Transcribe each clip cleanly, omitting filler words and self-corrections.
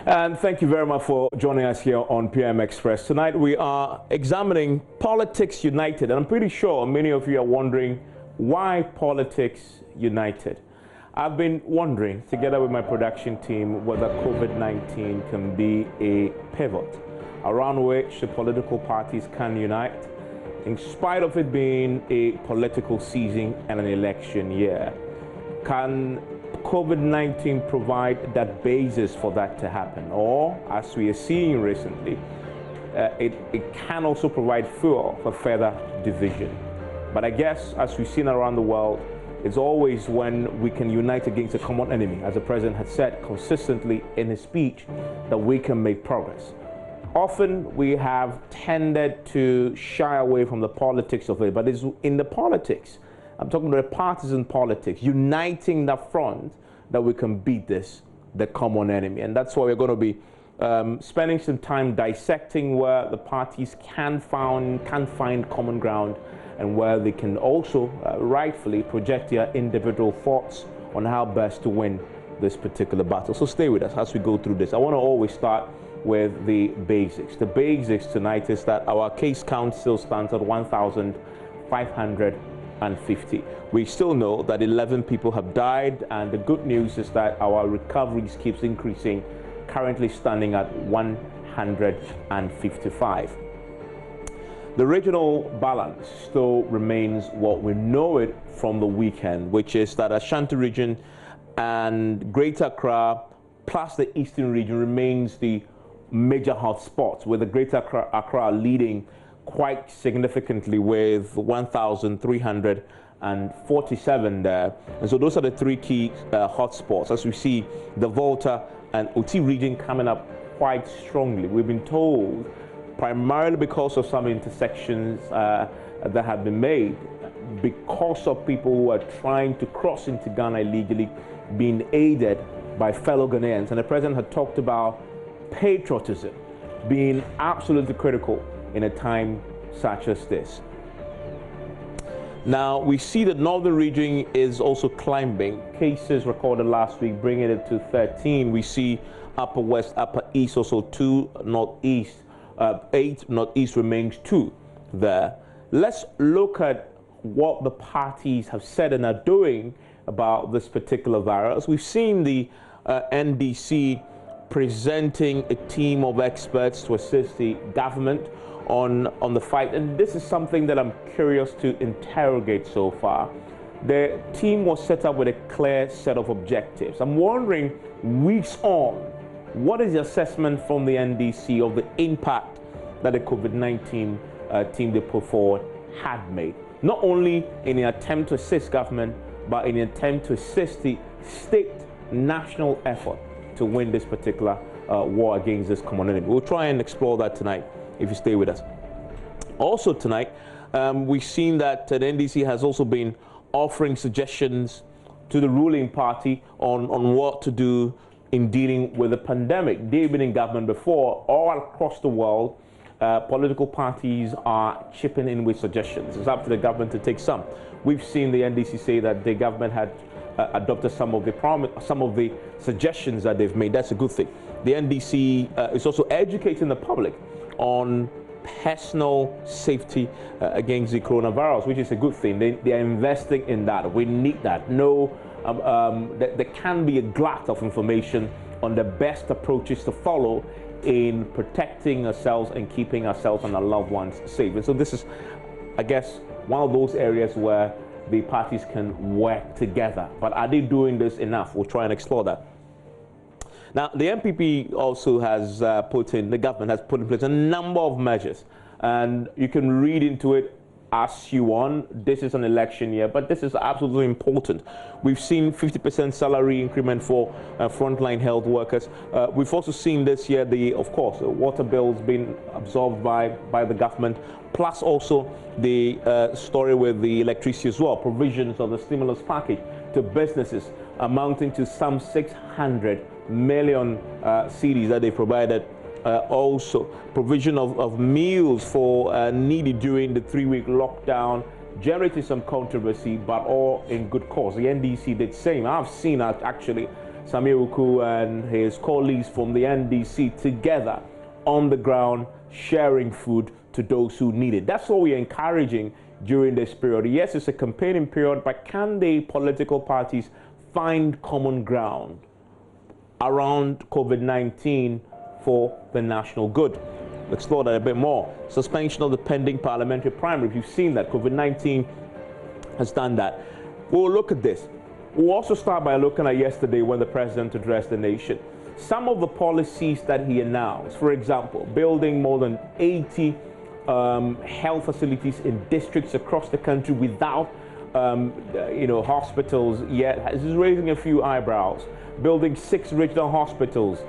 And thank you very much for joining us here on PM Express. Tonight we are examining Politics United. And I'm pretty sure many of you are wondering why Politics United. I've been wondering, together with my production team, whether COVID-19 can be a pivot around which the political parties can unite, in spite of it being a political season and an election year. Can COVID-19 provide that basis for that to happen? Or, as we are seeing recently, it can also provide fuel for further division. But I guess, as we've seen around the world, it's always when we can unite against a common enemy, as the president has said consistently in his speech, that we can make progress. Often we have tended to shy away from the politics of it, but it's in the politics, I'm talking about partisan politics, uniting the front, that we can beat the common enemy. And that's why we're going to be spending some time dissecting where the parties can find common ground, and where they can also rightfully project their individual thoughts on how best to win this particular battle. So stay with us as we go through this. I want to always start with the basics. The basics tonight is that our case count still stands at 1,550. We still know that 11 people have died, and the good news is that our recoveries keeps increasing, currently standing at 155. The regional balance still remains what we know it from the weekend, which is that Ashanti region and Greater Accra plus the Eastern region remains the major hotspots, with the Greater Accra leading quite significantly with 1,347 there. And so those are the three key hotspots, as we see the Volta and OT region coming up quite strongly. We've been told, primarily because of some intersections that have been made, because of people who are trying to cross into Ghana illegally, being aided by fellow Ghanaians. And the president had talked about patriotism being absolutely critical in a time such as this. Now, we see that northern region is also climbing. Cases recorded last week bringing it to 13. We see upper west, upper east, also 2 northeast. 8 northeast remains 2 there. Let's look at what the parties have said and are doing about this particular virus. We've seen the NDC presenting a team of experts to assist the government on the fight, and this is something that I'm curious to interrogate so far. The team was set up with a clear set of objectives. I'm wondering, weeks on, what is the assessment from the NDC of the impact that the COVID-19 team they put forward had made? Not only in an attempt to assist government, but in an attempt to assist the state national effort to win this particular war against this common enemy. We'll try and explore that tonight if you stay with us. Also tonight, we've seen that the NDC has also been offering suggestions to the ruling party on what to do in dealing with the pandemic. They've been in government before. All across the world, political parties are chipping in with suggestions. It's up to the government to take some. We've seen the NDC say that the government had adopted some of the suggestions that they've made. That's a good thing. The NDC is also educating the public on personal safety against the coronavirus, which is a good thing. They are investing in that. We need that. There can be a glut of information on the best approaches to follow in protecting ourselves and keeping ourselves and our loved ones safe. And so this is, I guess, one of those areas where the parties can work together. But are they doing this enough? We'll try and explore that. Now, the MPP also has the government has put in place a number of measures, and you can read into it as you want. This is an election year, but this is absolutely important. We've seen 50% salary increment for frontline health workers. We've also seen this year, of course, the water bills being absorbed by the government, plus also the story with the electricity as well, provisions of the stimulus package to businesses amounting to some 600 million cedis that they provided. Also, provision of meals for needy during the 3-week lockdown generated some controversy, but all in good cause. The NDC did same. I've seen actually Samir Uku and his colleagues from the NDC together on the ground, sharing food to those who need it. That's what we're encouraging during this period. Yes, it's a campaigning period, but can the political parties find common ground around COVID-19 for the national good? We'll explore that a bit more. Suspension of the pending parliamentary primaries. You've seen that COVID-19 has done that. We'll look at this. We'll also start by looking at yesterday when the president addressed the nation. Some of the policies that he announced, for example, building more than 80 health facilities in districts across the country without hospitals yet, is raising a few eyebrows. Building 6 regional hospitals.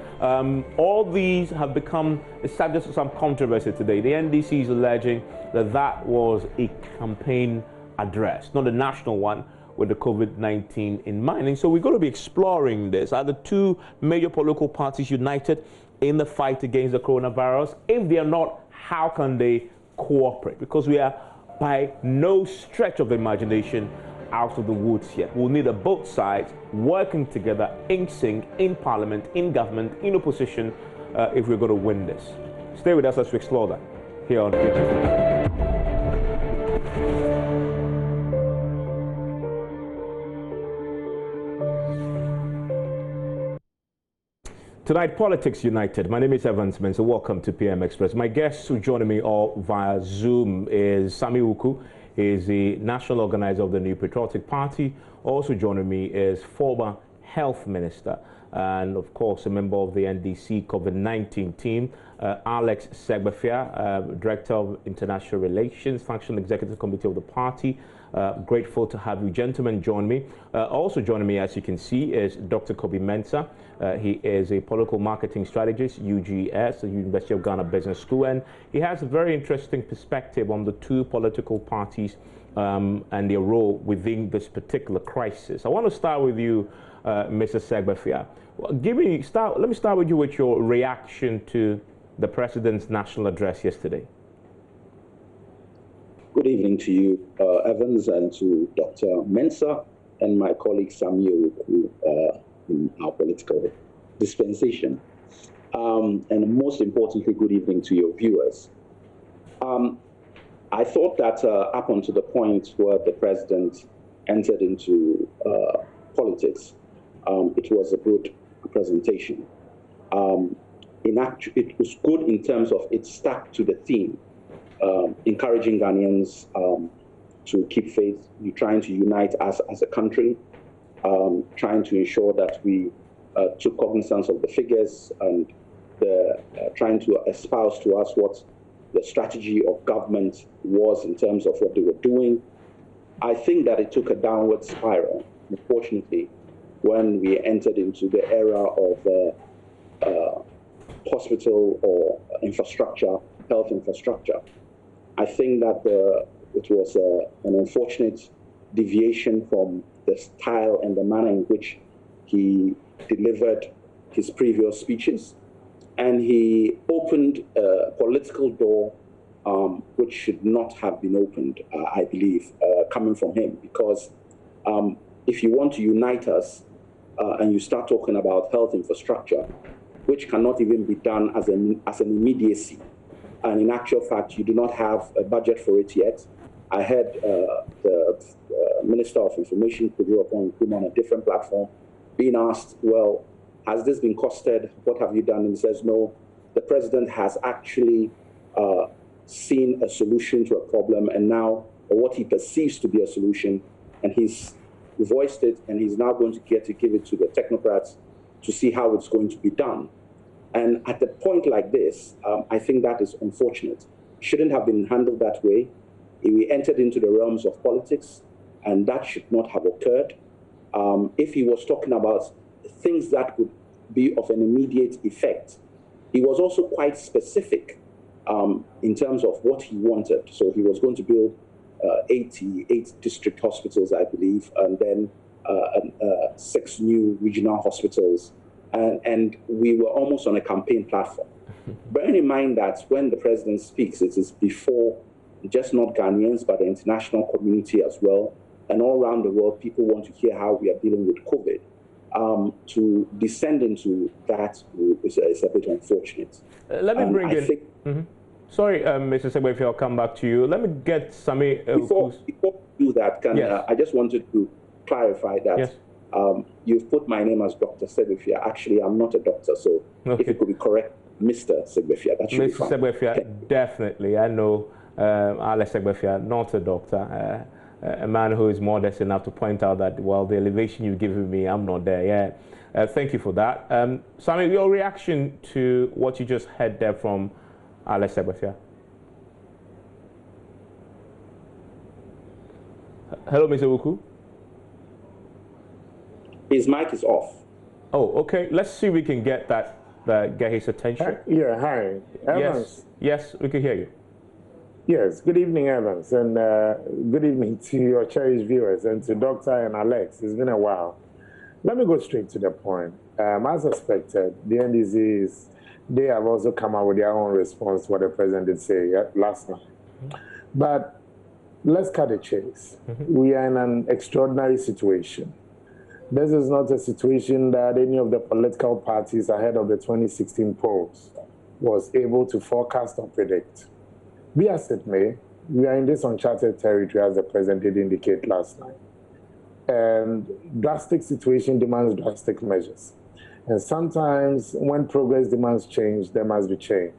All these have become the subject of some controversy today. The NDC is alleging that that was a campaign address, not a national one, with the COVID-19 in mind. And so we're going to be exploring this. Are the two major political parties united in the fight against the coronavirus? If they are not, how can they cooperate? Because we are by no stretch of the imagination out of the woods yet. We'll need both sides working together in sync, in parliament, in government, in opposition, if we're going to win this. Stay with us as we explore that here on Future. Tonight, Politics United. My name is Mensa. Welcome to PM Express. My guests who join me all via Zoom is Samir Uku. He is the national organizer of the New Patriotic Party. Also joining me is former health minister and, of course, a member of the NDC COVID-19 team, Alex Segbafia, Director of International Relations, Functional Executive Committee of the party. Grateful to have you gentlemen join me. Also joining me, as you can see, is Dr. Koby Mensa. He is a political marketing strategist, UGS, the University of Ghana Business School, and he has a very interesting perspective on the two political parties and their role within this particular crisis. I want to start with you, Mr. Segbafia. Let me start with you with your reaction to the President's national address yesterday. Good evening to you, Evans, and to Dr. Mensa and my colleague Samir, in our political dispensation. And most importantly, good evening to your viewers. I thought that up until the point where the president entered into politics, it was a good presentation. It was good in terms of it stuck to the theme. Encouraging Ghanaians to keep faith, trying to unite us as a country, trying to ensure that we took cognizance of the figures and trying to espouse to us what the strategy of government was in terms of what they were doing. I think that it took a downward spiral, unfortunately, when we entered into the era of hospital or infrastructure, health infrastructure. I think that it was an unfortunate deviation from the style and the manner in which he delivered his previous speeches. And he opened a political door which should not have been opened, I believe, coming from him. Because if you want to unite us and you start talking about health infrastructure, which cannot even be done as an immediacy, and in actual fact, you do not have a budget for it yet. I heard the Minister of Information, Cuban, on a different platform, being asked, well, has this been costed? What have you done? And he says, no, the president has actually seen a solution to a problem, and now, or what he perceives to be a solution, and he's voiced it, and he's now going to get to give it to the technocrats to see how it's going to be done. And at a point like this, I think that is unfortunate. Shouldn't have been handled that way. We entered into the realms of politics, and that should not have occurred. If he was talking about things that would be of an immediate effect, he was also quite specific in terms of what he wanted. So he was going to build 88 district hospitals, I believe, and then 6 new regional hospitals. And we were almost on a campaign platform. Bearing in mind that when the president speaks, it is before just not Ghanaians, but the international community as well. And all around the world, people want to hear how we are dealing with COVID. to descend into that is a bit unfortunate. Let me bring in. Sorry, Mr. Segbefi, I'll come back to you. Let me get Sami. Before we do that, I just wanted to clarify that you've put my name as Dr. Segbefi. Actually, I'm not a doctor, so if it could be correct, Mr. Segbefi, that should be fine. Mr. Segbefi, definitely. I know Alex Segbefi, not a doctor, a man who is modest enough to point out that, well, the elevation you've given me, I'm not there yet. Thank you for that. Sami, your reaction to what you just heard there from Alex Segbefi. Hello, Mr. Wuku. His mic is off. Oh, okay. Let's see if we can get get his attention. Yeah, hi. Evans. Yes, we can hear you. Yes, good evening, Evans, and good evening to your cherished viewers and to Dr. and Alex. It's been a while. Let me go straight to the point. As expected, the NDCs, they have also come out with their own response to what the president did say last night. But let's cut the chase. We are in an extraordinary situation. This is not a situation that any of the political parties ahead of the 2016 polls was able to forecast or predict. Be as it may, we are in this uncharted territory, as the president did indicate last night. And drastic situation demands drastic measures. And sometimes when progress demands change, there must be change.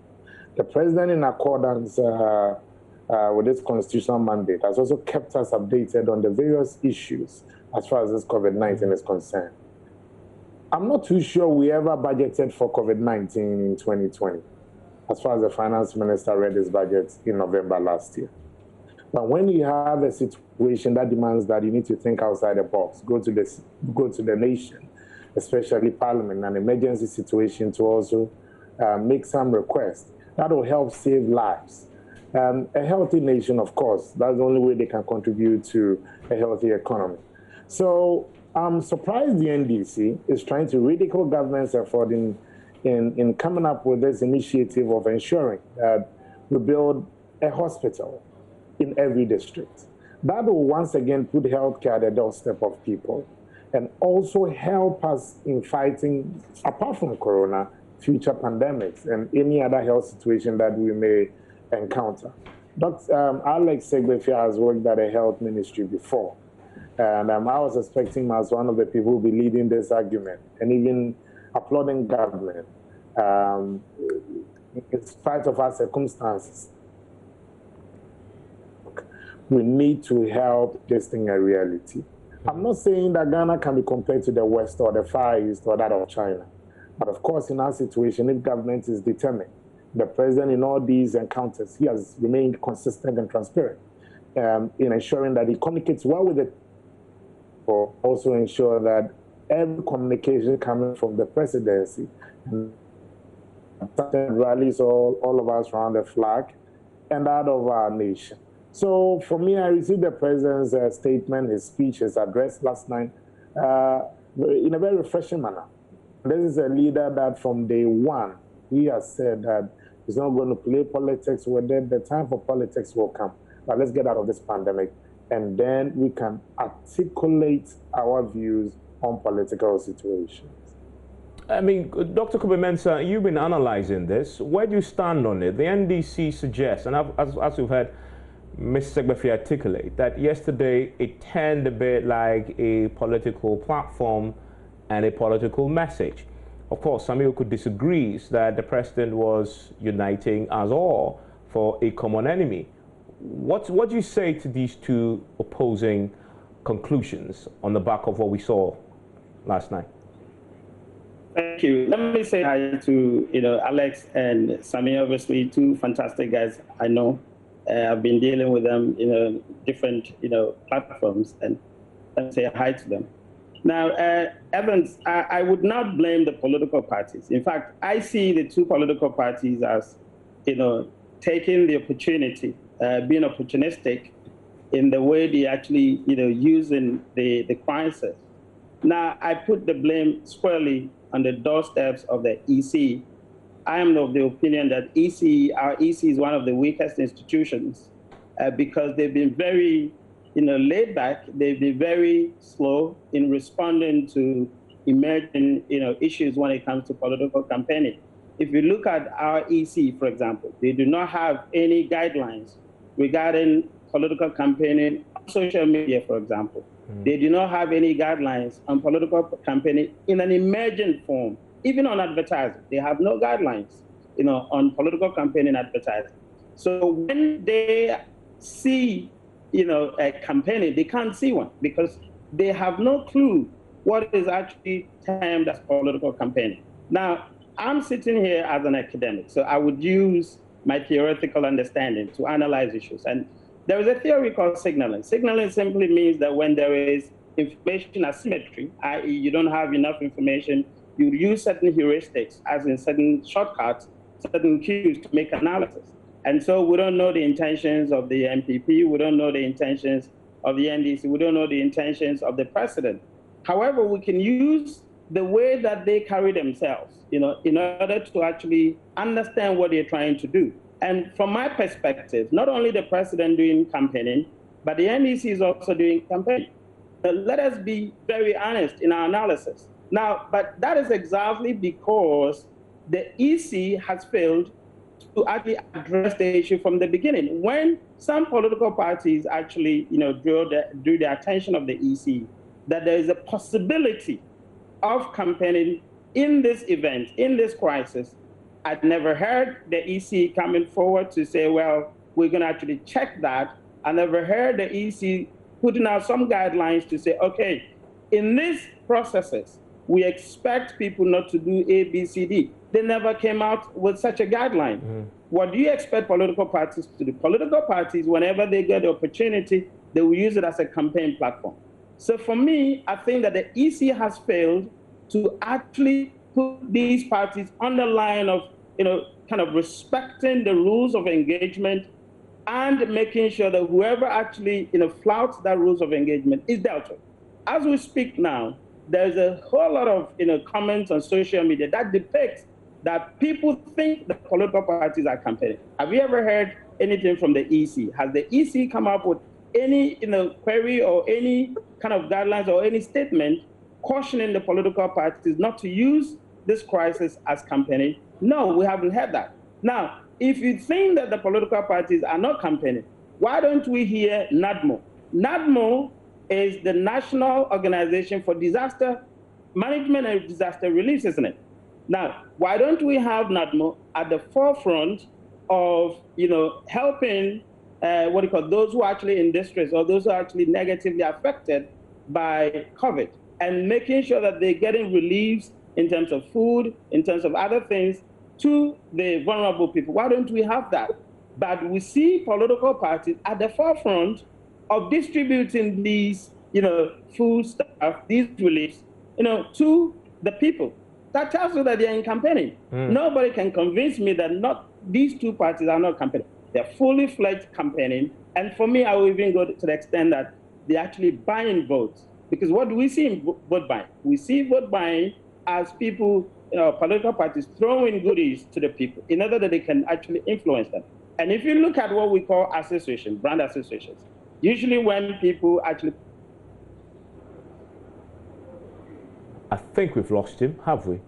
The president, in accordance with his constitutional mandate, has also kept us updated on the various issues as far as this COVID-19 is concerned. I'm not too sure we ever budgeted for COVID-19 in 2020, as far as the finance minister read his budget in November last year. But when you have a situation that demands that you need to think outside the box, go to the nation, especially Parliament, an emergency situation, to also make some requests, that will help save lives. A healthy nation, of course, that's the only way they can contribute to a healthy economy. So I'm surprised the NDC is trying to ridicule government's effort in coming up with this initiative of ensuring that we build a hospital in every district. That will once again put healthcare at the doorstep of people and also help us in fighting, apart from corona, future pandemics and any other health situation that we may encounter. Dr. Alex Segbefi has worked at a health ministry before. And I was expecting him as one of the people who will be leading this argument and even applauding government in spite of our circumstances. We need to help this thing a reality. I'm not saying that Ghana can be compared to the West or the Far East or that of China. But of course, in our situation, if government is determined, the president in all these encounters, he has remained consistent and transparent in ensuring that he communicates well with the people, also ensure that every communication coming from the presidency rallies all of us around the flag and that of our nation. So for me, I received the president's statement, his speech, his address last night in a very refreshing manner. This is a leader that from day one, he has said that he's not going to play politics with it. The time for politics will come. But let's get out of this pandemic, and then we can articulate our views on political situations. I mean, Dr. Koby Mensa, you've been analyzing this. Where do you stand on it? The NDC suggests, and as we've heard Mr. Segbefi articulate, that yesterday it turned a bit like a political platform and a political message. Of course, some people could disagree that the president was uniting us all for a common enemy. What do you say to these two opposing conclusions on the back of what we saw last night? Thank you. Let me say hi to Alex and Sami, obviously two fantastic guys I know. I've been dealing with them in different platforms, and let me say hi to them. Now, Evans, I would not blame the political parties. In fact, I see the two political parties as taking the opportunity, being opportunistic in the way they actually using the crisis. Now, I put the blame squarely on the doorsteps of the EC. I am of the opinion that our EC is one of the weakest institutions because they've been very laid back. They've been very slow in responding to emerging, issues when it comes to political campaigning. If you look at our EC, for example, they do not have any guidelines regarding political campaigning on social media, for example. They do not have any guidelines on political campaigning in an emergent form, even on advertising. They have no guidelines, on political campaigning advertising. So when they see, a campaigning, they can't see one because they have no clue what is actually termed as political campaigning. Now, I'm sitting here as an academic, so I would use my theoretical understanding to analyze issues. And there is a theory called signaling. Signaling simply means that when there is information asymmetry, i.e. you don't have enough information, you use certain heuristics, as in certain shortcuts, certain cues to make analysis. And so we don't know the intentions of the MPP, we don't know the intentions of the NDC, we don't know the intentions of the president. However, we can use the way that they carry themselves, in order to actually understand what they're trying to do. And from my perspective, not only the president doing campaigning, but the NDC is also doing campaigning. Let us be very honest in our analysis. Now, but that is exactly because the EC has failed to actually address the issue from the beginning. When some political parties actually, drew the attention of the EC that there is a possibility of campaigning in this event, in this crisis, I'd never heard the EC coming forward to say, well, we're going to actually check that. I never heard the EC putting out some guidelines to say, okay, in these processes, we expect people not to do A, B, C, D. They never came out with such a guideline. What do you expect political parties to do? Political parties, whenever they get the opportunity, they will use it as a campaign platform. So for me, I think that the EC has failed to actually put these parties on the line of, kind of respecting the rules of engagement and making sure that whoever actually, flouts that rules of engagement is dealt with. As we speak now, there's a whole lot of, comments on social media that depicts that people think that political parties are campaigning. Have you ever heard anything from the EC? Has the EC come up with any, query or any kind of guidelines or any statement cautioning the political parties not to use this crisis as campaigning? No, we haven't heard that. Now, if you think that the political parties are not campaigning, why don't we hear NADMO? NADMO is the National Organization for Disaster Management and Disaster Relief, isn't it? Now, why don't we have NADMO at the forefront of, helping those who are actually in distress or those who are actually negatively affected by COVID and making sure that they're getting reliefs in terms of food, in terms of other things to the vulnerable people. Why don't we have that? But we see political parties at the forefront of distributing these, food stuff, these reliefs, to the people. That tells you that they're in campaigning. Nobody can convince me that these two parties are not campaigning. They're fully fledged campaigning. And for me, I will even go to the extent that they're actually buying votes. Because what do we see in vote buying? We see vote buying as people, political parties throwing goodies to the people in order that they can actually influence them. And if you look at what we call associations, brand associations, usually when people actually... I think we've lost him, have we?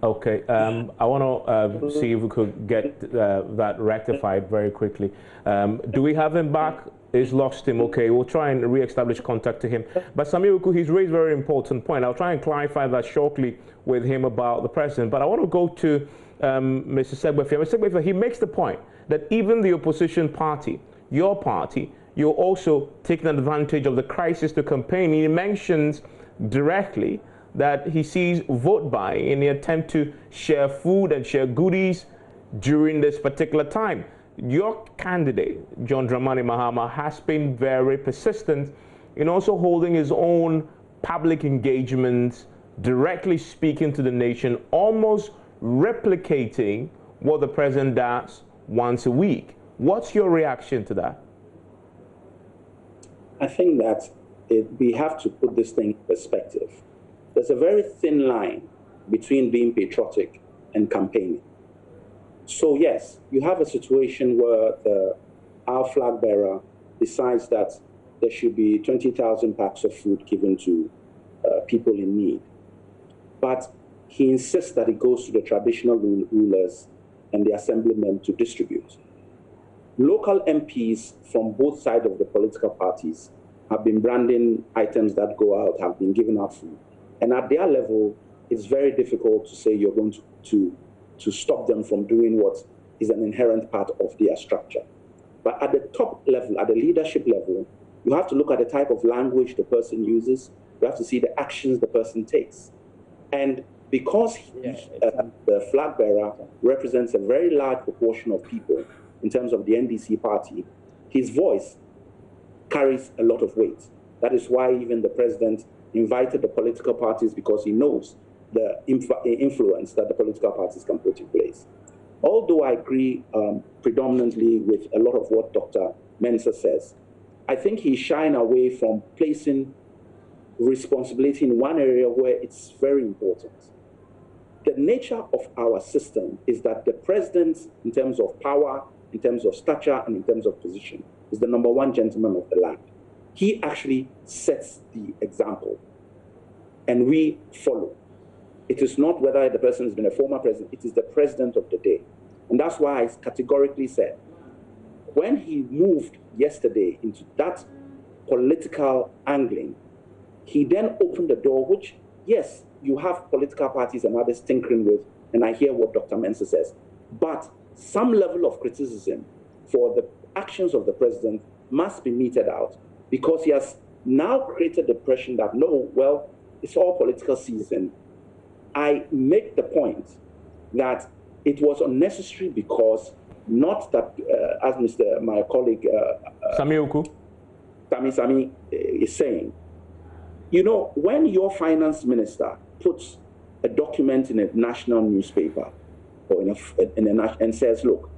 Okay, I want to see if we could get that rectified very quickly. Do we have him back? He's lost him. Okay, we'll try and re-establish contact to him. But Samir, he's raised a very important point. I'll try and clarify that shortly with him about the president. But I want to go to Mr. Segbefia. Mr. Segbefia, he makes the point that even the opposition party, your party, you're also taking advantage of the crisis to campaign. He mentions directly that he sees vote buying in the attempt to share food and share goodies during this particular time. Your candidate, John Dramani Mahama, has been very persistent in also holding his own public engagements, directly speaking to the nation, almost replicating what the president does once a week. What's your reaction to that? I think that we have to put this thing in perspective. There's a very thin line between being patriotic and campaigning. So yes, you have a situation where our flag bearer decides that there should be 20,000 packs of food given to people in need. But he insists that it goes to the traditional rulers and the assemblymen to distribute. Local MPs from both sides of the political parties have been branding items that go out, have been giving out food. And at their level, it's very difficult to say you're going to stop them from doing what is an inherent part of their structure. But at the top level, at the leadership level, you have to look at the type of language the person uses. You have to see the actions the person takes. And because the flag bearer represents a very large proportion of people in terms of the NDC party, his voice carries a lot of weight. That is why even the president invited the political parties, because he knows the influence that the political parties can put in place. Although I agree predominantly with a lot of what Dr. Mensa says, I think he's shying away from placing responsibility in one area where it's very important. The nature of our system is that the president, in terms of power, in terms of stature, and in terms of position, is the #1 gentleman of the land. He actually sets the example, and we follow. It is not whether the person has been a former president, it is the president of the day. And that's why I categorically said, when he moved yesterday into that political angling, he then opened the door, which, yes, you have political parties and others tinkering with, and I hear what Dr. Mensa says, but some level of criticism for the actions of the president must be meted out, because he has now created the impression that, no, well, it's all political season. I make the point that it was unnecessary because not that, as my colleague Sami is saying, you know, when your finance minister puts a document in a national newspaper or and says, look,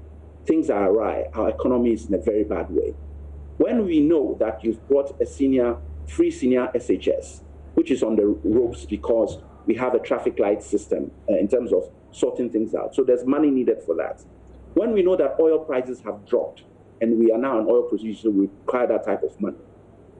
things are awry, our economy is in a very bad way. When we know that you've brought a free senior SHS, which is on the ropes because we have a traffic light system in terms of sorting things out. So there's money needed for that. When we know that oil prices have dropped and we are now an oil producer, we require that type of money.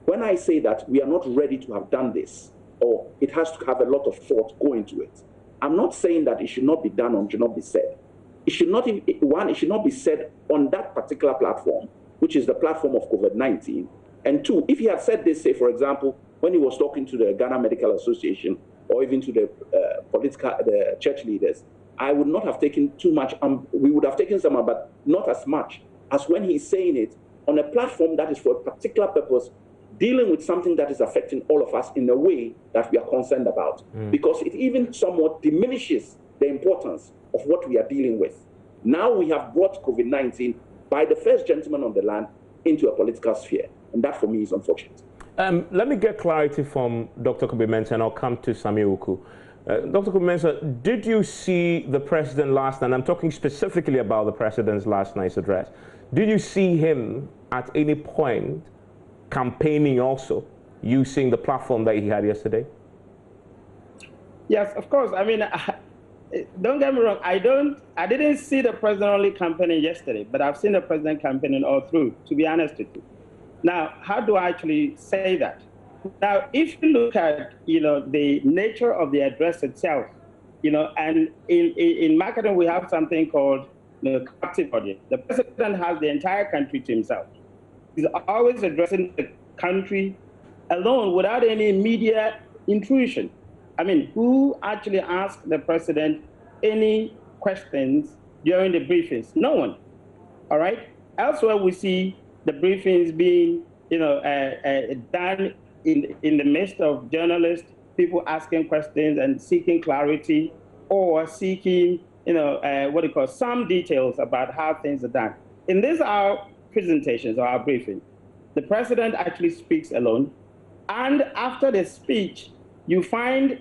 When I say that we are not ready to have done this, or it has to have a lot of thought go into it, I'm not saying that it should not be done or should not be said. It should not, one, it should not be said on that particular platform, which is the platform of COVID-19. And two, if he had said this, say, for example, when he was talking to the Ghana Medical Association or even to the church leaders, I would not have taken too much, we would have taken some, but not as much as when he's saying it on a platform that is for a particular purpose, dealing with something that is affecting all of us in a way that we are concerned about. Because it even somewhat diminishes the importance of what we are dealing with. Now we have brought COVID-19 by the first gentleman on the land into a political sphere. And that for me is unfortunate. Let me get clarity from Dr. Koby Mensa, and I'll come to Sami Uku. Dr. Koby Mensa, did you see the president last night? I'm talking specifically about the president's last night's address. Did you see him at any point campaigning also, using the platform that he had yesterday? Yes, of course. I mean, don't get me wrong. I didn't see the president only campaigning yesterday, but I've seen the president campaigning all through, to be honest with you. Now, how do I actually say that? Now, if you look at, the nature of the address itself, and in marketing, we have something called captive audience. The president has the entire country to himself. He's always addressing the country alone without any media intrusion. I mean, who actually asked the president any questions during the briefings? No one. All right? Elsewhere, we see the briefings being, done in the midst of journalists, people asking questions and seeking clarity, or seeking, some details about how things are done. In these our presentations or our briefing, the president actually speaks alone, and after the speech, you find,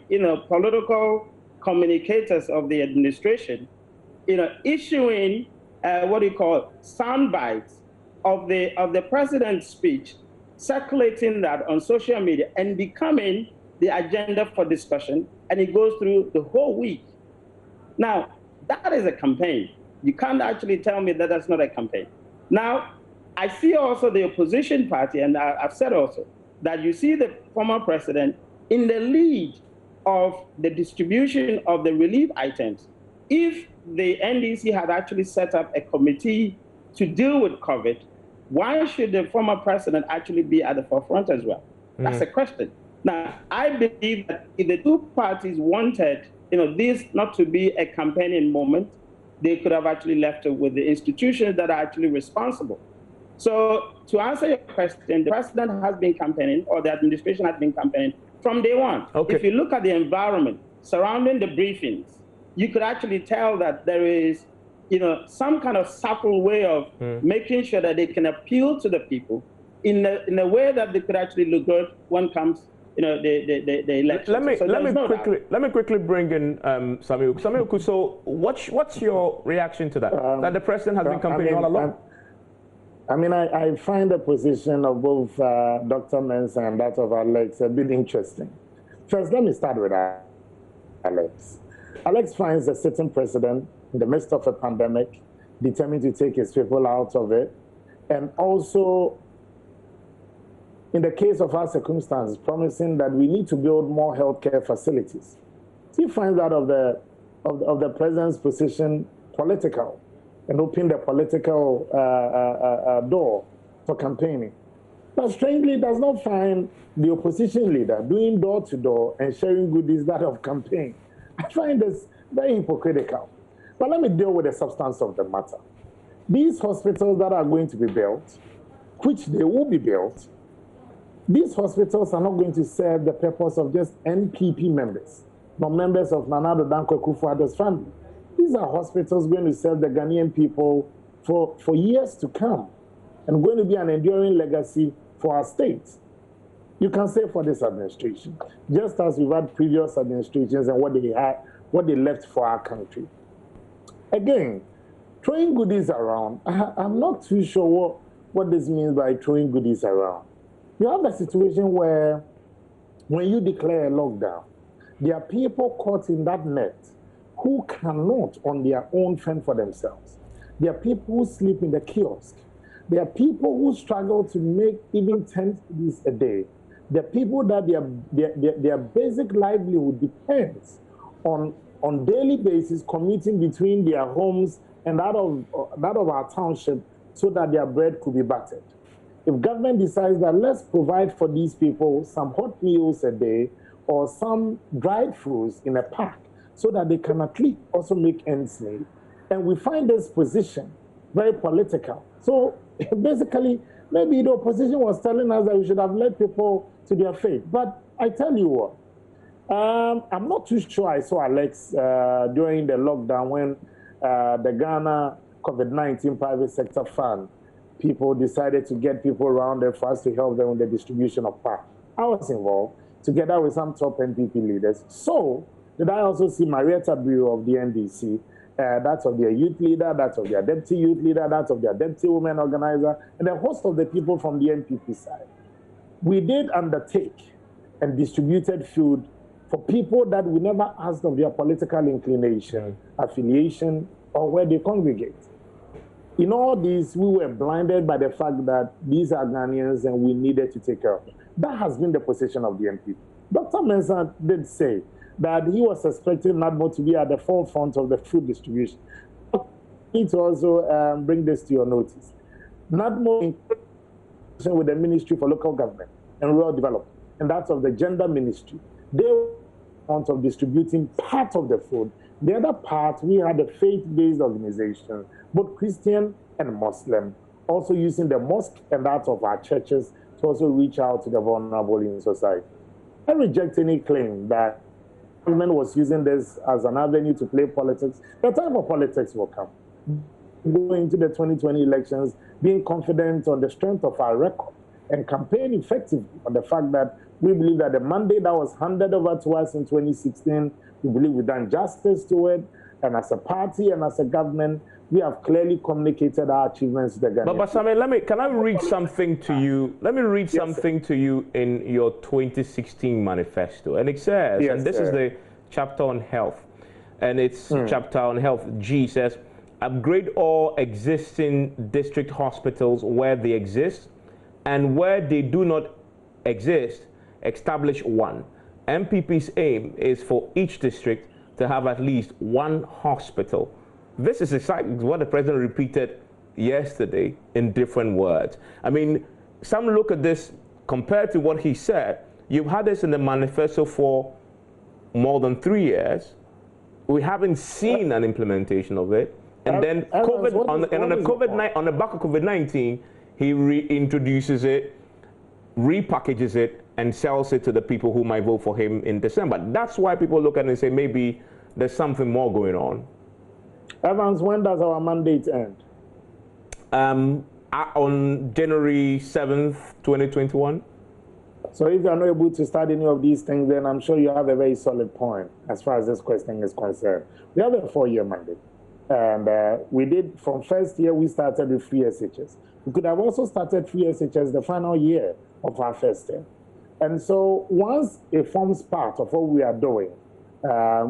political communicators of the administration, issuing sound bites of the president's speech, circulating that on social media and becoming the agenda for discussion, and it goes through the whole week. Now, that is a campaign. You can't actually tell me that that's not a campaign. Now, I see also the opposition party, and I've said also, that you see the former president in the lead of the distribution of the relief items. If the NDC had actually set up a committee to deal with COVID, why should the former president actually be at the forefront as well? That's a question. Now, I believe that if the two parties wanted, this not to be a campaigning moment, they could have actually left it with the institutions that are actually responsible. So to answer your question, the president has been campaigning, or the administration has been campaigning from day one. Okay. If you look at the environment surrounding the briefings, you could actually tell that there is, some kind of subtle way of making sure that they can appeal to the people in a way that they could actually look good when comes, the election. Let me quickly bring in Samuel. Samuel, so what's your reaction to that? That the president has been campaigning all along? I find the position of both Dr. Mensa and that of Alex a bit interesting. First, let me start with Alex. Alex finds a sitting president in the midst of a pandemic, determined to take his people out of it, and also, in the case of our circumstances, promising that we need to build more healthcare facilities. He finds out of the president's position political, and open the political door for campaigning. But strangely, does not find the opposition leader doing door-to-door and sharing goodies that of campaign. I find this very hypocritical. But let me deal with the substance of the matter. These hospitals that are going to be built, which they will be built, these hospitals are not going to serve the purpose of just NPP members, not members of Nana Addo Dankwa Akufo-Addo's family. These are hospitals going to serve the Ghanaian people for years to come, and going to be an enduring legacy for our state. You can say for this administration, just as we've had previous administrations and what they left for our country. Again, throwing goodies around, I'm not too sure what this means by throwing goodies around. You have a situation where when you declare a lockdown, there are people caught in that net who cannot on their own fend for themselves. There are people who sleep in the kiosk. There are people who struggle to make even 10 cities a day. There are people that their basic livelihood depends on daily basis commuting between their homes and that of our township so that their bread could be buttered. If government decides that let's provide for these people some hot meals a day or some dried fruits in a pack, so that they can at least also make ends meet. And we find this position very political. So basically, maybe the opposition was telling us that we should have led people to their fate. But I tell you what, I'm not too sure I saw Alex during the lockdown when the Ghana COVID-19 private sector fund, people decided to get people around there for us to help them with the distribution of power. I was involved together with some top NPP leaders. So, did I also see Marietta Bureau of the NDC, that's of their youth leader, that's of their deputy youth leader, that's of their deputy women organizer, and a host of the people from the NPP side. We did undertake and distributed food for people that we never asked of their political inclination, affiliation, or where they congregate. In all this, we were blinded by the fact that these are Ghanaians and we needed to take care of them. That has been the position of the NPP. Dr. Mensa did say that he was expecting NADMO to be at the forefront of the food distribution. I need to also bring this to your notice. NADMO, in conjunction with the Ministry for Local Government and Rural Development, and that's of the Gender Ministry, they were of distributing part of the food. The other part, we had a faith-based organization, both Christian and Muslim, also using the mosque and that of our churches to also reach out to the vulnerable in society. I reject any claim that government was using this as an avenue to play politics. The time for politics will come. Going into the 2020 elections, being confident on the strength of our record and campaign effectively on the fact that we believe that the mandate that was handed over to us in 2016, we believe we've done justice to it. And as a party and as a government, we have clearly communicated our achievements to the government. But Samuel, can I read something to you? Let me read something to you in your 2016 manifesto. And it says, and this is the chapter on health, and it's chapter on health. G says, upgrade all existing district hospitals where they exist, and where they do not exist, establish one. MPP's aim is for each district to have at least one hospital. This is exactly what the president repeated yesterday in different words. I mean, some look at this compared to what he said. You've had this in the manifesto for more than 3 years. We haven't seen an implementation of it. And then COVID, on the back of COVID-19, he reintroduces it, repackages it, and sells it to the people who might vote for him in December. That's why people look at it and say maybe there's something more going on. Evans, when does our mandate end? On January 7th, 2021. So if you are not able to start any of these things, then I'm sure you have a very solid point as far as this question is concerned. We have a 4-year mandate. And we did, from first year, we started with free SHS. We could have also started free SHS the final year of our first term. And so once it forms part of what we are doing,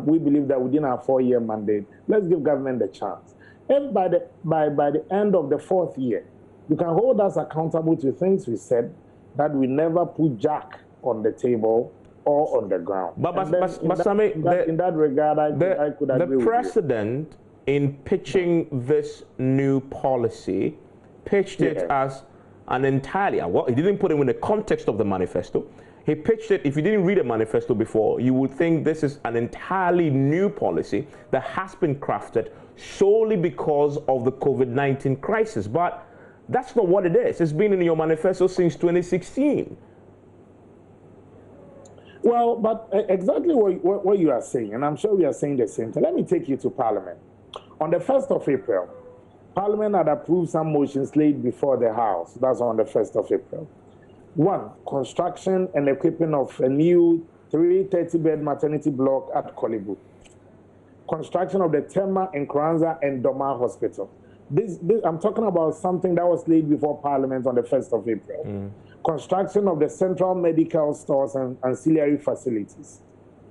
we believe that within our 4-year mandate, let's give government the chance. If by the end of the 4th year, you can hold us accountable to things we said, that we never put Jack on the table or on the ground. But in that regard, I could agree with you. The precedent in pitching this new policy, pitched it as an entirely, well, he didn't put it in the context of the manifesto. He pitched it, if you didn't read a manifesto before, you would think this is an entirely new policy that has been crafted solely because of the COVID-19 crisis. But that's not what it is. It's been in your manifesto since 2016. Well, but exactly what you are saying, and I'm sure we are saying the same thing. Let me take you to Parliament. On the 1st of April, Parliament had approved some motions laid before the House. That's on the 1st of April. 1, construction and equipping of a new 330-bed maternity block at Koby. Construction of the Tema, Nkranza, and Doma Hospital. I'm talking about something that was laid before Parliament on the 1st of April. Construction of the Central Medical Stores and ancillary facilities.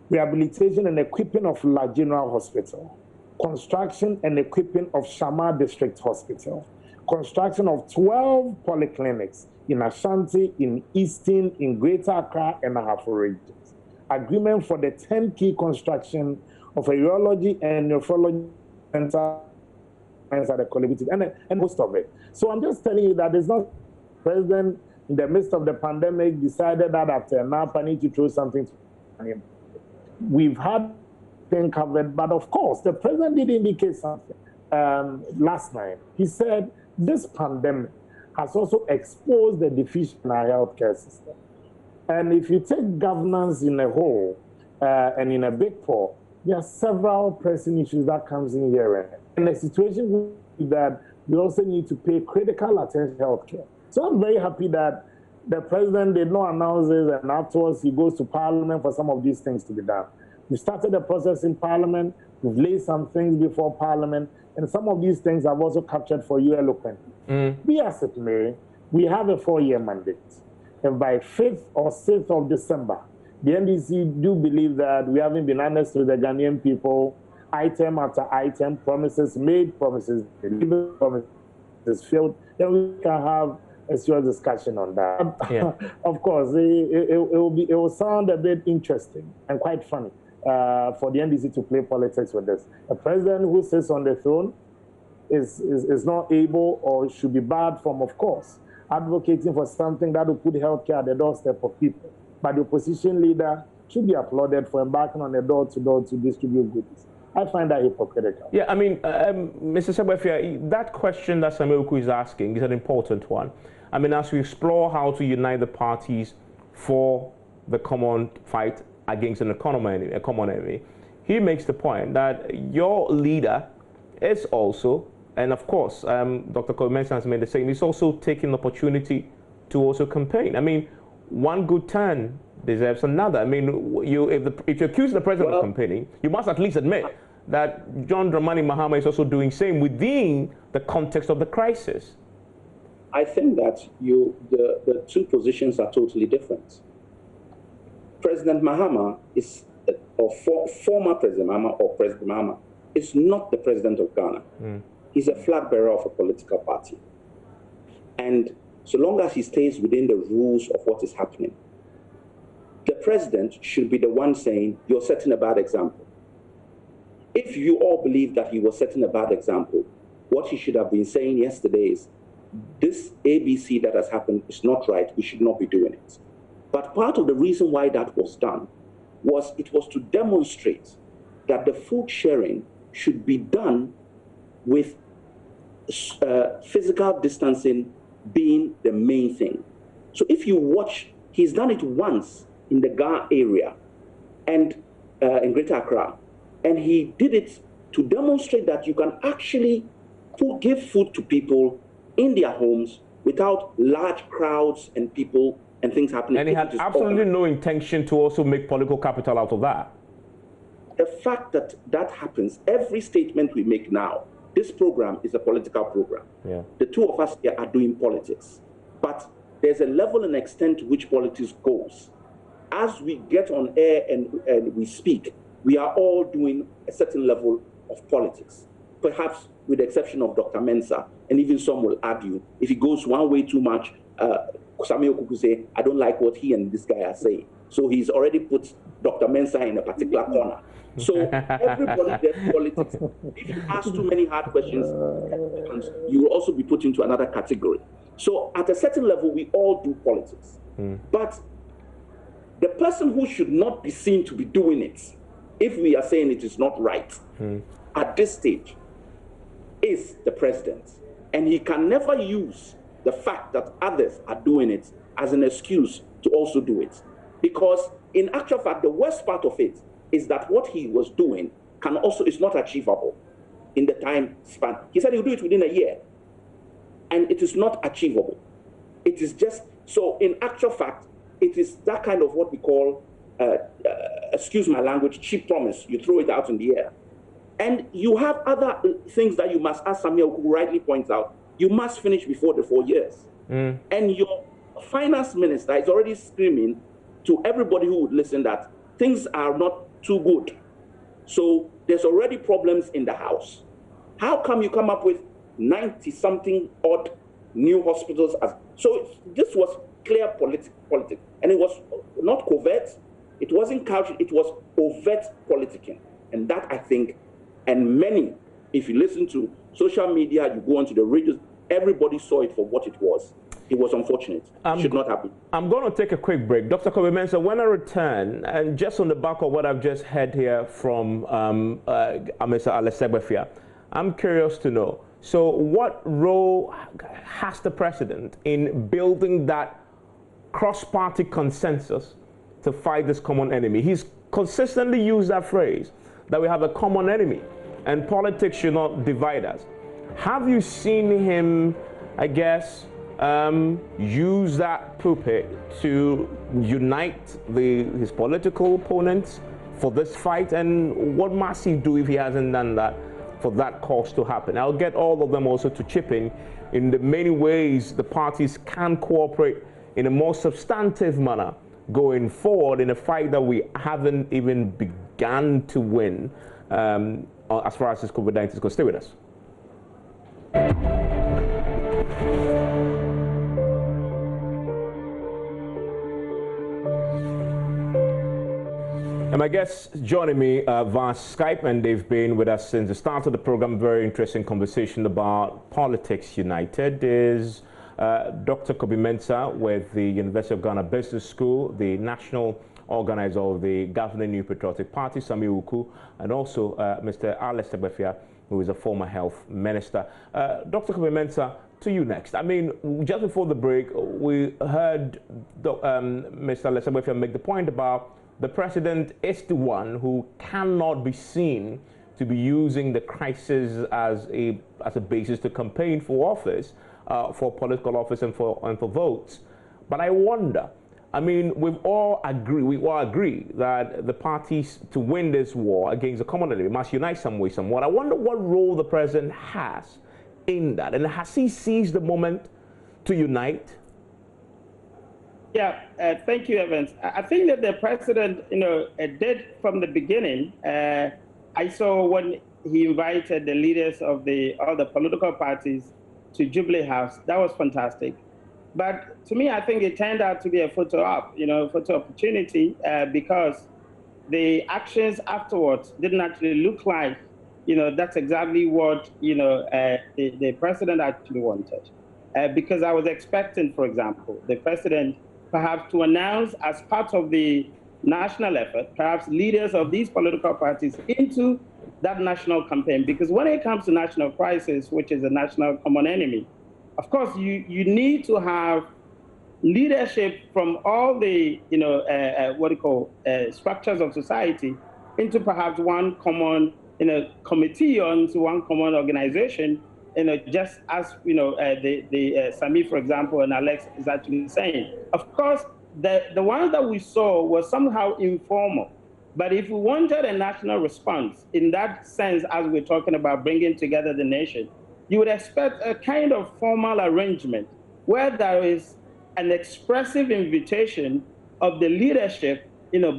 Rehabilitation and equipping of La General Hospital. Construction and equipping of Shama District Hospital. Construction of 12 polyclinics in Ashanti, in Eastern, in Greater Accra, and Ahafo regions. Agreement for the 10-key construction of a urology and nephrology center at the Koby, and most of it. So I'm just telling you that there's not president in the midst of the pandemic decided that after now I need to throw something to him. We've had things covered, but of course the president did indicate something last night. He said this pandemic has also exposed the deficiency in our healthcare system. And if you take governance in a whole and in a big pot, there are several pressing issues that comes in here. In a situation that we also need to pay critical attention to healthcare. So I'm very happy that the president did not announce this and afterwards he goes to Parliament for some of these things to be done. We started the process in Parliament, we've laid some things before Parliament, and some of these things I've also captured for you eloquently. Be as it may, we have a 4-year mandate. And by 5th or 6th of December, the NDC do believe that we haven't been honest with the Ghanaian people, item after item, promises made, promises delivered, promises failed, then we can have a serious discussion on that. Yeah. Of course, it will sound a bit interesting and quite funny for the NDC to play politics with this. A president who sits on the throne is not able or should be barred from, of course, advocating for something that will put healthcare at the doorstep of people. But the opposition leader should be applauded for embarking on a door-to-door to distribute goods. I find that hypocritical. Yeah, I mean, Mr. Sebefia, that question that Samuel is asking is an important one. I mean, as we explore how to unite the parties for the common fight against a common enemy, he makes the point that your leader is also, and of course, Dr. Koby Mensa has made the same, he's also taking the opportunity to also campaign. I mean, one good turn deserves another. I mean, if you accuse the president of campaigning, you must at least admit that John Dramani Mahama is also doing same within the context of the crisis. I think that the two positions are totally different. President Mahama is, or former President Mahama or President Mahama, is not the president of Ghana. He's a flag bearer of a political party. And so long as he stays within the rules of what is happening, the president should be the one saying, you're setting a bad example. If you all believe that he was setting a bad example, what he should have been saying yesterday is, this ABC that has happened is not right, we should not be doing it. But part of the reason why that was done was it was to demonstrate that the food sharing should be done with physical distancing being the main thing. So if you watch, he's done it once in the Ga area and in Greater Accra, and he did it to demonstrate that you can actually give food to people in their homes without large crowds and people and things happening. And he had absolutely no intention to also make political capital out of that. The fact that that happens, every statement we make now, this program is a political program. Yeah. The two of us here are doing politics. But there's a level and extent to which politics goes. As we get on air and we speak, we are all doing a certain level of politics. Perhaps with the exception of Dr. Mensa, and even some will argue, if he goes one way too much, Samuel Kuku say, I don't like what he and this guy are saying. So he's already put Dr. Mensa in a particular corner. So everybody does politics. If you ask too many hard questions, you will also be put into another category. So at a certain level, we all do politics. But the person who should not be seen to be doing it, if we are saying it is not right, at this stage, is the president. And he can never use the fact that others are doing it as an excuse to also do it. Because in actual fact, the worst part of it is that what he was doing is not achievable in the time span. He said he'll do it within a year. And it is not achievable. It is just, so in actual fact, it is that kind of what we call, excuse my language, cheap promise. You throw it out in the air. And you have other things that you must, as Samuel who rightly points out, you must finish before the 4 years. And your finance minister is already screaming to everybody who would listen that things are not too good. So there's already problems in the house. How come you come up with 90-something odd new hospitals? So this was clear politics. And it was not covert. It wasn't couched. It was overt politicking. And that, I think, and many, if you listen to social media, you go onto the radio, everybody saw it for what it was. It was unfortunate. It should not happen. I'm going to take a quick break. Dr. Koby Mensa, when I return, and just on the back of what I've just heard here from Mr. Alessegbefia, I'm curious to know, so what role has the president in building that cross-party consensus to fight this common enemy? He's consistently used that phrase, that we have a common enemy, and politics should not divide us. Have you seen him, I guess, use that pulpit to unite his political opponents for this fight? And what must he do if he hasn't done that for that cause to happen? I'll get all of them also to chip in the many ways the parties can cooperate in a more substantive manner going forward in a fight that we haven't even begun to win as far as this COVID-19 is concerned. Stay with us. And my guests joining me via Skype, and they've been with us since the start of the program. Very interesting conversation about Politics United is Dr. Koby Mensa with the University of Ghana Business School, the national organizer of the governing New Patriotic Party, Samuel Uku, and also Mr. Alessegbefia, who is a former health minister. Dr. Koby Mensa, to you next. I mean, just before the break, we heard Mr. Alessegbefia make the point about the president is the one who cannot be seen to be using the crisis as a basis to campaign for office, for political office and for votes. But I wonder, I mean, we all agree that the parties to win this war against the common enemy must unite some way, somewhat. I wonder what role the president has in that, and has he seized the moment to unite? Yeah, thank you, Evans. I think that the president, did from the beginning. I saw when he invited the leaders of all the political parties to Jubilee House. That was fantastic. But to me, I think it turned out to be a photo op, photo opportunity, because the actions afterwards didn't actually look like, that's exactly what, the president actually wanted. Because I was expecting, for example, the president perhaps to announce as part of the national effort, perhaps leaders of these political parties into that national campaign. Because when it comes to national crisis, which is a national common enemy, of course, you need to have leadership from all the, structures of society into perhaps one common, committee or into one common organization, just as, Sami, for example, and Alex is actually saying. Of course, the ones that we saw were somehow informal. But if we wanted a national response in that sense, as we're talking about bringing together the nation, you would expect a kind of formal arrangement where there is an expressive invitation of the leadership,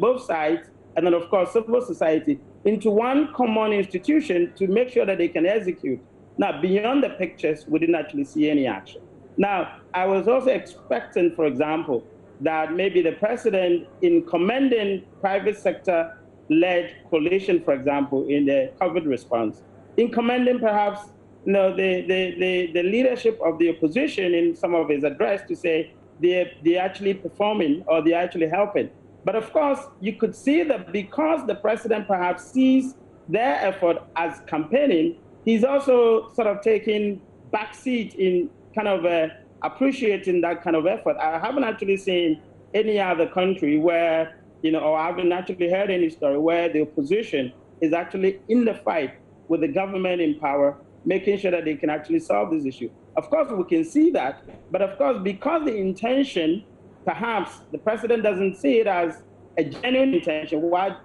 both sides, and then of course civil society, into one common institution to make sure that they can execute. Now, beyond the pictures, we didn't actually see any action. Now, I was also expecting, for example, that maybe the president, in commending private sector-led coalition, for example, in the COVID response, in commending perhaps the leadership of the opposition in some of his address to say they're actually performing or they're actually helping. But of course, you could see that because the president perhaps sees their effort as campaigning, he's also sort of taking backseat in kind of appreciating that kind of effort. I haven't actually seen any other country where, or I haven't actually heard any story where the opposition is actually in the fight with the government in power, making sure that they can actually solve this issue. Of course, we can see that, but of course, because the intention, perhaps the president doesn't see it as a genuine intention, why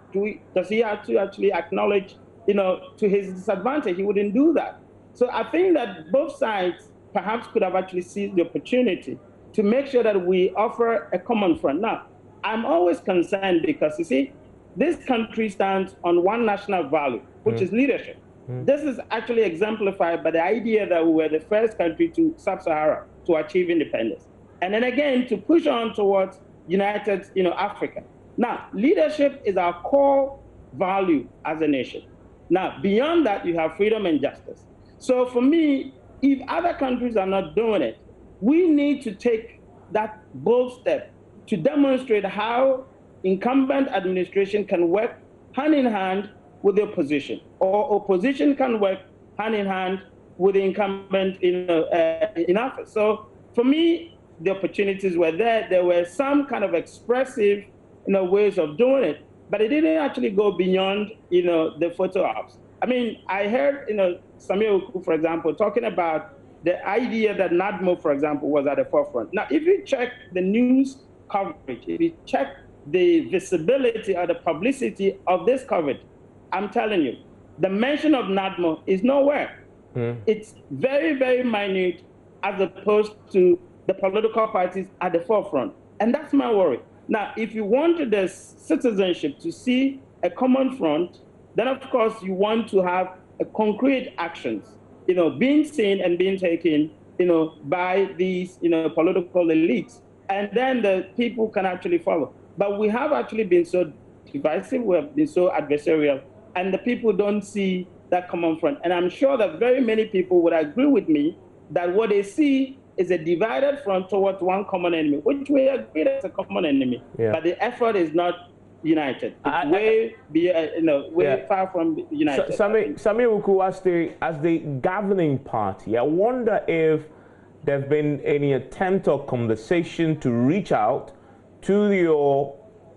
does he have to actually acknowledge, to his disadvantage? He wouldn't do that. So I think that both sides perhaps could have actually seized the opportunity to make sure that we offer a common front. Now, I'm always concerned because, you see, this country stands on one national value, which is leadership. This is actually exemplified by the idea that we were the first country to Sub-Sahara to achieve independence. And then again, to push on towards united, Africa. Now, leadership is our core value as a nation. Now, beyond that, you have freedom and justice. So for me, if other countries are not doing it, we need to take that bold step to demonstrate how incumbent administration can work hand in hand with the opposition, or opposition can work hand in hand with the incumbent in office. So for me, the opportunities were there. There were some kind of expressive ways of doing it, but it didn't actually go beyond the photo ops. I mean, I heard Samir, for example, talking about the idea that NADMO, for example, was at the forefront. Now, if you check the news coverage, if you check the visibility or the publicity of this coverage, I'm telling you, the mention of NADMO is nowhere. It's very, very minute as opposed to the political parties at the forefront. And that's my worry. Now, if you want the citizenship to see a common front, then of course you want to have a concrete actions, being seen and being taken, by these, political elites. And then the people can actually follow. But we have actually been so divisive, we have been so adversarial, and the people don't see that common front. And I'm sure that very many people would agree with me that what they see is a divided front towards one common enemy, which we agree is a common enemy. Yeah. But the effort is not united. It's way far from united. Sami Uku, as the governing party, I wonder if there's been any attempt or conversation to reach out to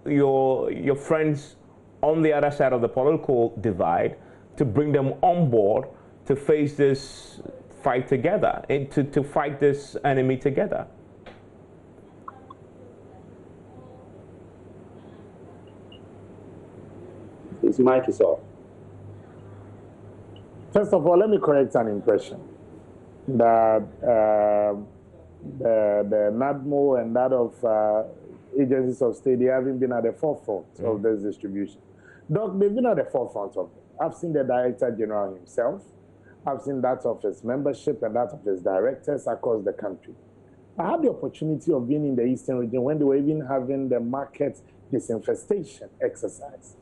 your friends on the other side of the political divide to bring them on board to face this fight together, and to fight this enemy together. His mic is off. First of all, let me correct an impression that the NADMO and that of agencies of state, they haven't been at the forefront of this distribution. Doc, they've been at the forefront of it. I've seen the Director General himself. I've seen that of his membership and that of his directors across the country. I had the opportunity of being in the Eastern region when they were even having the market disinfestation exercise.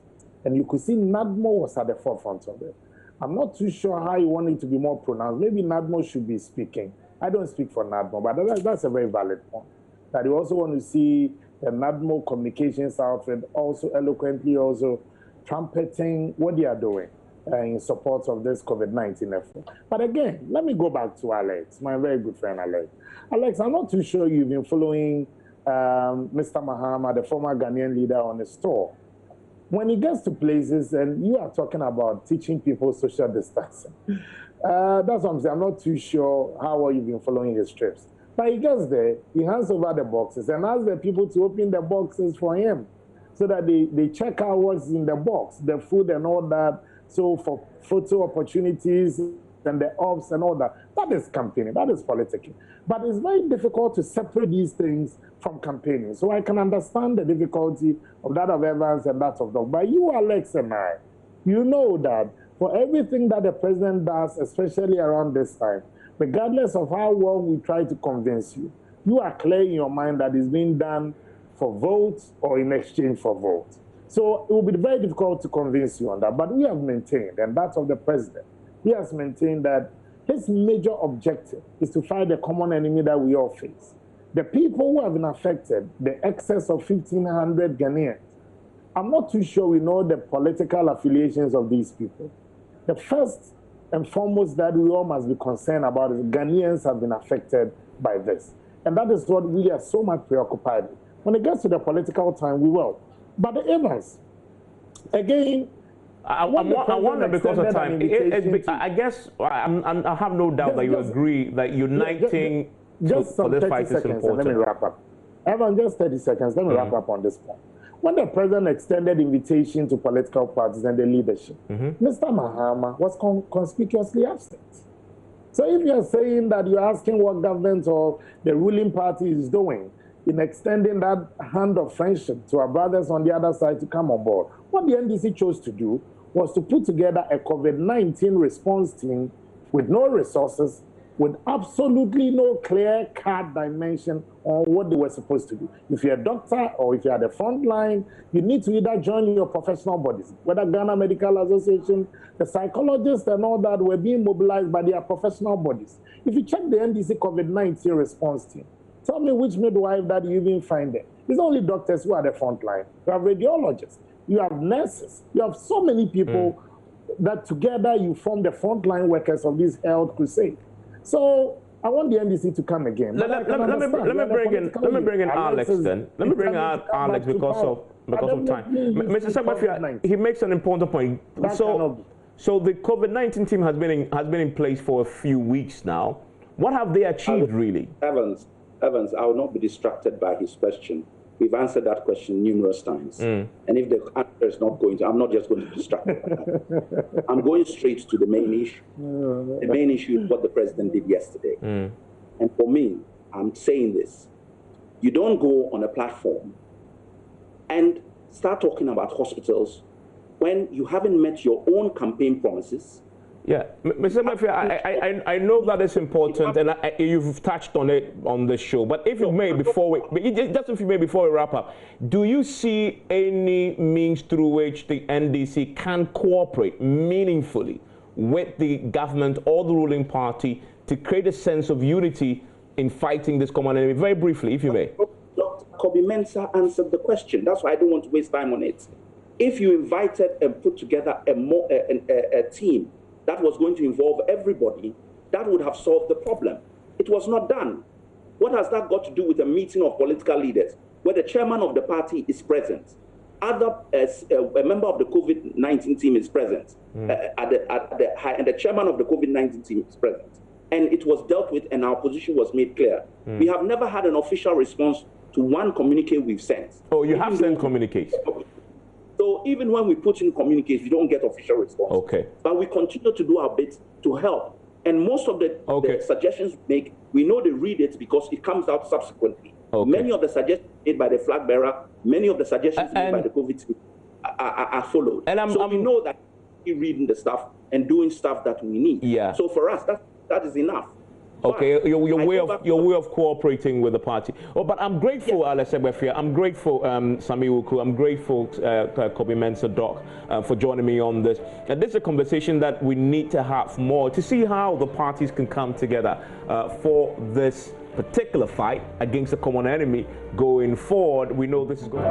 And you could see NADMO was at the forefront of it. I'm not too sure how you want it to be more pronounced. Maybe NADMO should be speaking. I don't speak for NADMO, but that's a very valid point. That you also want to see the NADMO communications outfit also eloquently also trumpeting what they are doing in support of this COVID-19 effort. But again, let me go back to Alex, my very good friend Alex. Alex, I'm not too sure you've been following Mr. Mahama, the former Ghanaian leader, on the store. When he gets to places and you are talking about teaching people social distancing, that's what I'm saying. I'm not too sure how well you've been following his trips. But he gets there, he hands over the boxes and asks the people to open the boxes for him so that they check out what's in the box, the food and all that. So for photo opportunities and the ops and all that, that is campaigning, that is politicking. But it's very difficult to separate these things from campaigning. So I can understand the difficulty of that of Evans and that of Doug. But you, Alex, and I, you know that for everything that the president does, especially around this time, regardless of how well we try to convince you, you are clear in your mind that it's being done for votes or in exchange for votes. So it will be very difficult to convince you on that. But we have maintained, and that's of the president, he has maintained that his major objective is to fight the common enemy that we all face. The people who have been affected, the excess of 1,500 Ghanaians, I'm not too sure we know the political affiliations of these people. The first and foremost that we all must be concerned about is Ghanaians have been affected by this. And that is what we are so much preoccupied with. When it gets to the political time, we will. But the Evans, again, I wonder because of time. I guess I have no doubt that you agree that uniting for this fight is important. Let me wrap up. Evan, just 30 seconds. Let me wrap up on this point. When the president extended invitation to political parties and the leadership, Mr. Mahama was conspicuously absent. So if you are saying that you're asking what government or the ruling party is doing in extending that hand of friendship to our brothers on the other side to come on board, what the NDC chose to do was to put together a COVID-19 response team with no resources, with absolutely no clear-cut dimension on what they were supposed to do. If you're a doctor or if you're at the front line, you need to either join your professional bodies, whether Ghana Medical Association, the psychologists and all that were being mobilized by their professional bodies. If you check the NDC COVID-19 response team, tell me which midwife that you even find there. It's only doctors who are the front line. You have radiologists, you have nurses, you have so many people that together you form the frontline workers of this health crusade. So I want the NDC to come again. Let me bring in Alex then. Let me bring out Alex because of time. Mr. Secretary, he makes an important point. So the COVID-19 team has been in place for a few weeks now. What have they achieved really? Evans, I will not be distracted by his question. We've answered that question numerous times. And if the answer is not going to, I'm not just going to be distracted by that. I'm going straight to the main issue. The main issue is what the president did yesterday. And for me, I'm saying this. You don't go on a platform and start talking about hospitals when you haven't met your own campaign promises. Yeah, Mr. Murphy, I know that is important, and you've touched on it on the show. But if you may, before we wrap up, do you see any means through which the NDC can cooperate meaningfully with the government or the ruling party to create a sense of unity in fighting this common enemy? Very briefly, if you may. Dr. Koby Mensa answered the question. That's why I don't want to waste time on it. If you invited and put together a team that was going to involve everybody, that would have solved the problem. It was not done. What has that got to do with a meeting of political leaders where the chairman of the party is present? A member of the COVID-19 team is present, and the chairman of the COVID-19 team is present. And it was dealt with and our position was made clear. We have never had an official response to one communique we've sent. Oh, you have sent communiques? So even when we put in communiques, we don't get official response. Okay. But we continue to do our bit to help. And most of the suggestions we make, we know they read it because it comes out subsequently. Okay. Many of the suggestions made by the flag bearer, many of the suggestions made by the COVID team are followed. And we know that we're reading the stuff and doing stuff that we need. Yeah. So for us, that is enough. Okay, your way of cooperating with the party. Oh, but I'm grateful, Alex Ebefia. I'm grateful, Sami Wuku. I'm grateful, Koby Mensa Doc, for joining me on this. And this is a conversation that we need to have more to see how the parties can come together for this particular fight against a common enemy going forward. We know this is going.